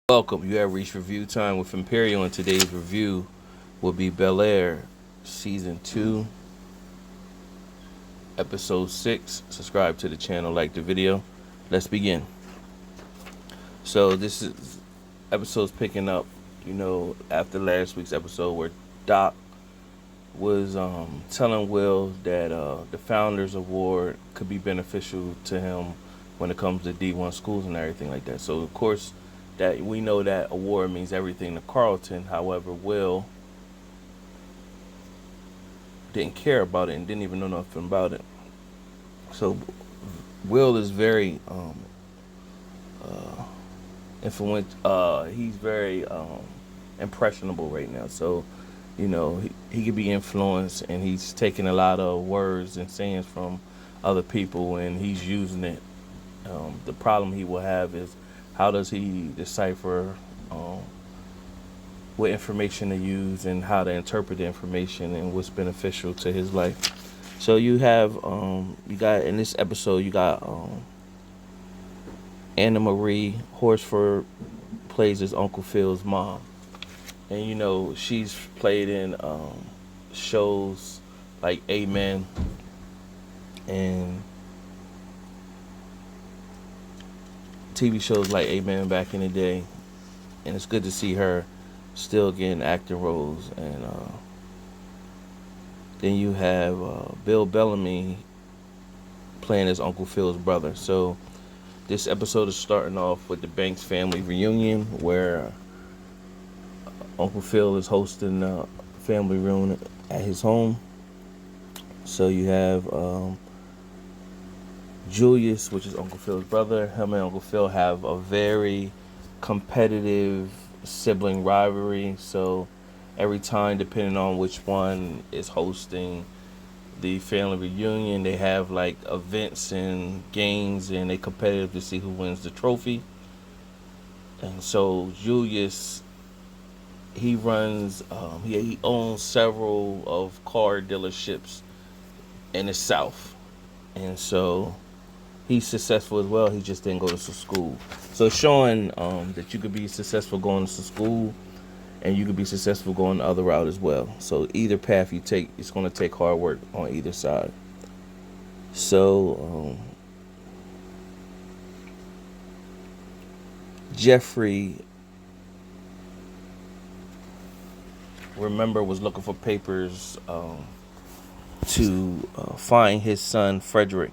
Welcome. You have reached review time with Imperial, and today's review will be Bel Air, Season 2, Episode 6. Subscribe to the channel, like the video. Let's begin. So, this is episode's picking up, after last week's episode where Doc was telling Will that the Founders Award could be beneficial to him when it comes to D1 schools and everything like that. So, of course, that we know that award means everything to Carlton. However, Will didn't care about it and didn't even know nothing about it. So Will is very influential. He's very impressionable right now. So he could be influenced, and he's taking a lot of words and sayings from other people, and he's using it. The problem he will have is, how does he decipher what information to use and how to interpret the information and what's beneficial to his life? So you got in this episode, you got Anna Marie Horsford plays as Uncle Phil's mom, and she's played in shows like Amen and TV shows like Amen back in the day, and it's good to see her still getting acting roles. And then you have Bill Bellamy playing as Uncle Phil's brother. So this episode is starting off with the Banks family reunion, where Uncle Phil is hosting a family reunion at his home. So you have Julius, which is Uncle Phil's brother. Him and Uncle Phil have a very competitive sibling rivalry. So every time, depending on which one is hosting the family reunion, they have like events and games, and they competitive to see who wins the trophy. And so Julius, he runs, he owns several of car dealerships in the South, and so he's successful as well. He just didn't go to school. So showing that you could be successful going to school, and you could be successful going the other route as well. So either path you take, it's going to take hard work on either side. So Jeffrey, remember, was looking for papers to find his son Frederick,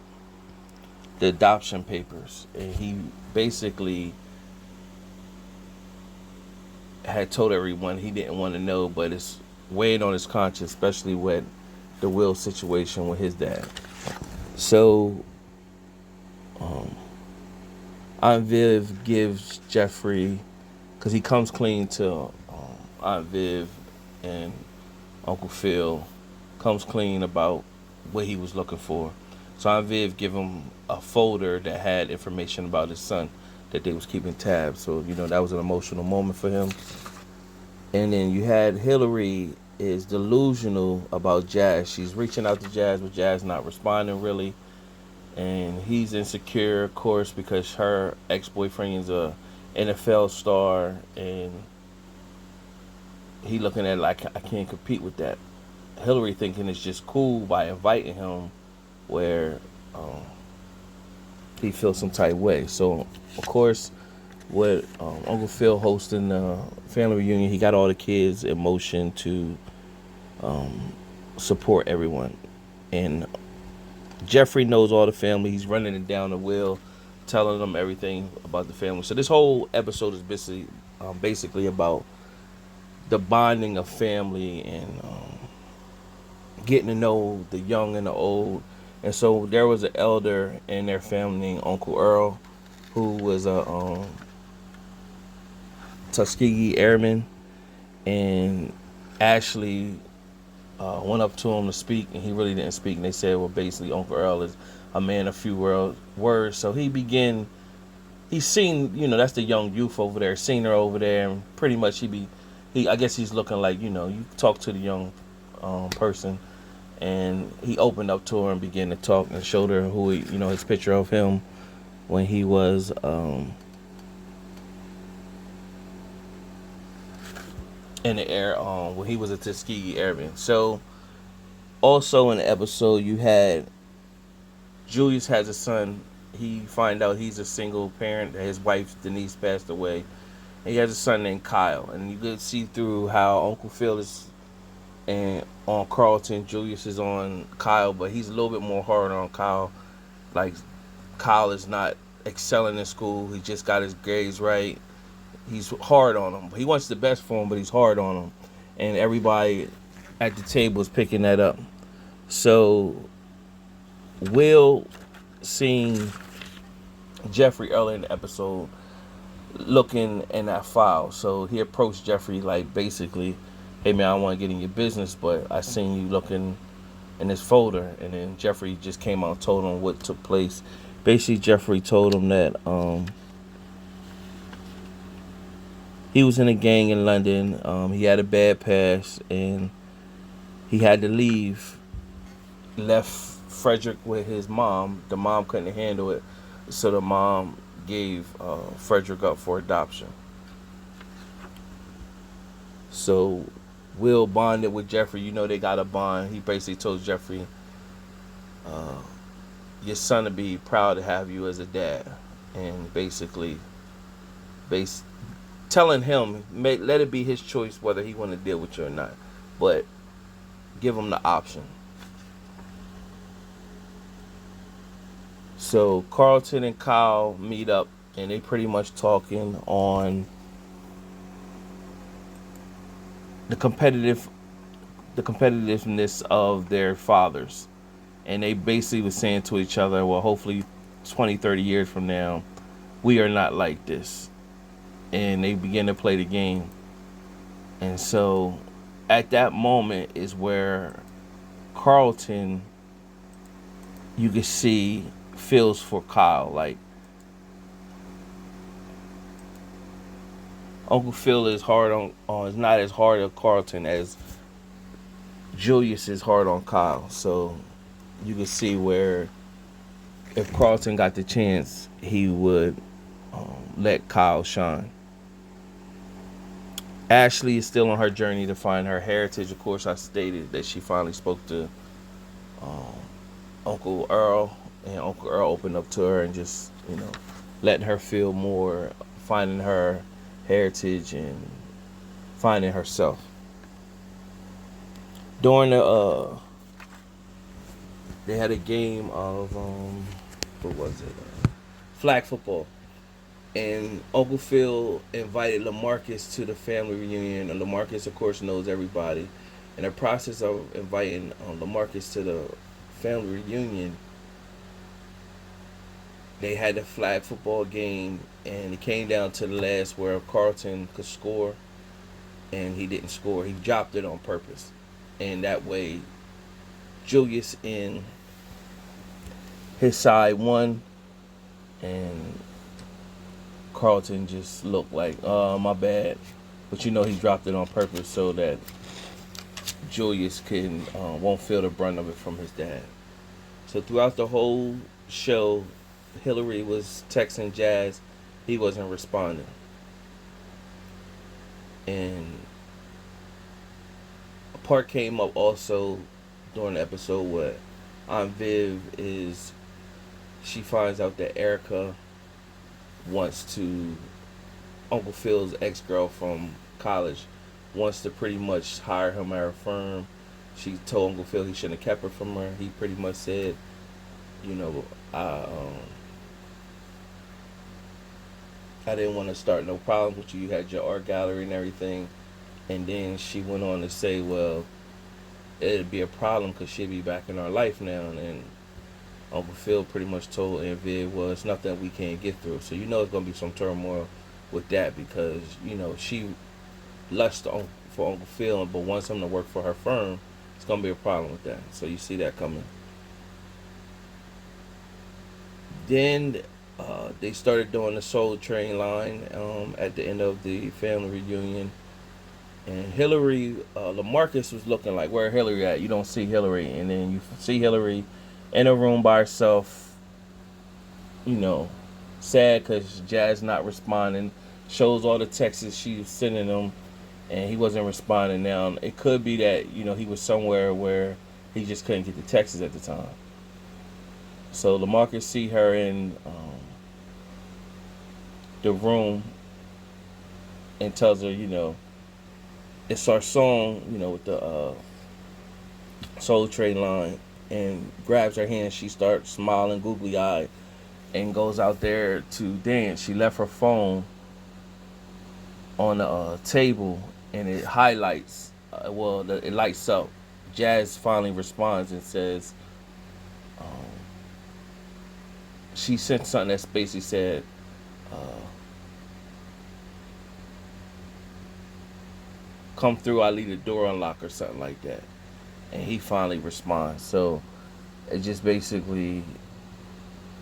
the adoption papers, and he basically had told everyone he didn't want to know, but it's weighing on his conscience, especially with the Will situation with his dad. So Aunt Viv gives Jeffrey, because he comes clean to Aunt Viv, and Uncle Phil comes clean about what he was looking for. So Aunt Viv give him a folder that had information about his son that they was keeping tabs. So that was an emotional moment for him. And then you had Hillary is delusional about Jazz. She's reaching out to Jazz, but Jazz not responding really. And he's insecure, of course, because her ex-boyfriend is a NFL star, and he looking at it like, I can't compete with that. Hillary thinking it's just cool by inviting him, where he feels some type way. So, of course, with Uncle Phil hosting the family reunion, he got all the kids in motion to support everyone. And Jeffrey knows all the family. He's running it down the Will, telling them everything about the family. So this whole episode is basically about the bonding of family and getting to know the young and the old. And so there was an elder in their family named Uncle Earl, who was a Tuskegee Airman, and Ashley went up to him to speak, and he really didn't speak. And they said, well, basically, Uncle Earl is a man of few words. So he's seen, that's the young youth over there, seen her over there, and pretty much I guess he's looking like, you talk to the young person. And he opened up to her and began to talk and showed her his picture of him when he was in the air when he was a Tuskegee Airman. So also in the episode you had Julius has a son. He find out he's a single parent. His wife Denise passed away. And he has a son named Kyle, and you could see through how Uncle Phil is and on Carlton, Julius is on Kyle, but he's a little bit more hard on Kyle. Like Kyle is not excelling in school. He just got his grades right. He's hard on him. He wants the best for him, but he's hard on him. And everybody at the table is picking that up. So Will seeing Jeffrey early in the episode looking in that file. So he approached Jeffrey like basically, hey man, I don't want to get in your business, but I seen you looking in this folder. And then Jeffrey just came out and told him what took place. Basically, Jeffrey told him that he was in a gang in London. He had a bad past and he had to leave. Left Frederick with his mom. The mom couldn't handle it, so the mom gave Frederick up for adoption. So Will bonded with Jeffrey. You know they got a bond. He basically told Jeffrey, your son would be proud to have you as a dad. And basically telling him, let it be his choice whether he want to deal with you or not. But give him the option. So Carlton and Kyle meet up and they pretty much talking on the competitiveness of their fathers. And they basically was saying to each other, well, hopefully 20, 30 years from now, we are not like this. And they begin to play the game. And so at that moment is where Carlton, you can see, feels for Kyle. Like Uncle Phil is hard on is not as hard on Carlton as Julius is hard on Kyle. So you can see where if Carlton got the chance, he would let Kyle shine. Ashley is still on her journey to find her heritage. Of course, I stated that she finally spoke to Uncle Earl, and Uncle Earl opened up to her and just, letting her feel more, finding her heritage and finding herself. During they had a game of, what was it? Flag football. And Uncle Phil invited LaMarcus to the family reunion. And LaMarcus, of course, knows everybody. In the process of inviting LaMarcus to the family reunion, they had the flag football game, and it came down to the last where Carlton could score, and he didn't score. He dropped it on purpose. And that way, Julius and his side won, and Carlton just looked like, my bad. But he dropped it on purpose so that Julius won't feel the brunt of it from his dad. So throughout the whole show, Hillary was texting Jazz. He wasn't responding. And a part came up also during the episode where Aunt Viv she finds out that Erica wants to, Uncle Phil's ex-girl from college, wants to pretty much hire him at her firm. She told Uncle Phil he shouldn't have kept her from her. He pretty much said, I didn't want to start no problems with you. You had your art gallery and everything. And then she went on to say, well, it'd be a problem because she'd be back in our life now. And Uncle Phil pretty much told Aunt Viv, well, it's nothing we can't get through. So it's going to be some turmoil with that because, she lusts for Uncle Phil but wants him to work for her firm. It's going to be a problem with that. So you see that coming. Then they started doing the Soul Train line at the end of the family reunion. And Hillary, LaMarcus was looking like, where Hillary at? You don't see Hillary. And then you see Hillary in a room by herself, sad because Jazz not responding. Shows all the texts she was sending them. and he wasn't responding. Now it could be that he was somewhere where he just couldn't get the texts at the time. So LaMarcus see her in the room and tells her, it's our song, with the Soul Train line, and grabs her hand. She starts smiling, googly eyed, and goes out there to dance. She left her phone on the table, and it highlights. It lights up. Jazz finally responds and says, she sent something that basically said, "Come through, I leave the door unlocked," or something like that. And he finally responds. So it just basically,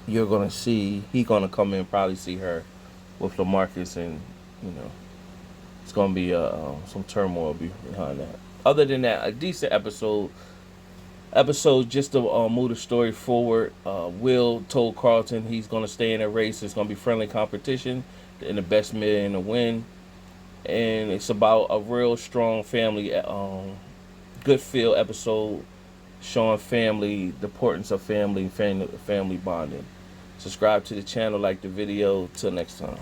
you're gonna see he gonna come in, probably see her with LaMarcus, and it's gonna be some turmoil behind that. Other than that, a decent episode just to move the story forward. Will told Carlton he's gonna stay in a race. It's gonna be friendly competition, and the best man to win. And it's about a real strong family, good feel episode, showing family, the importance of family bonding. Subscribe to the channel, like the video. Till next time.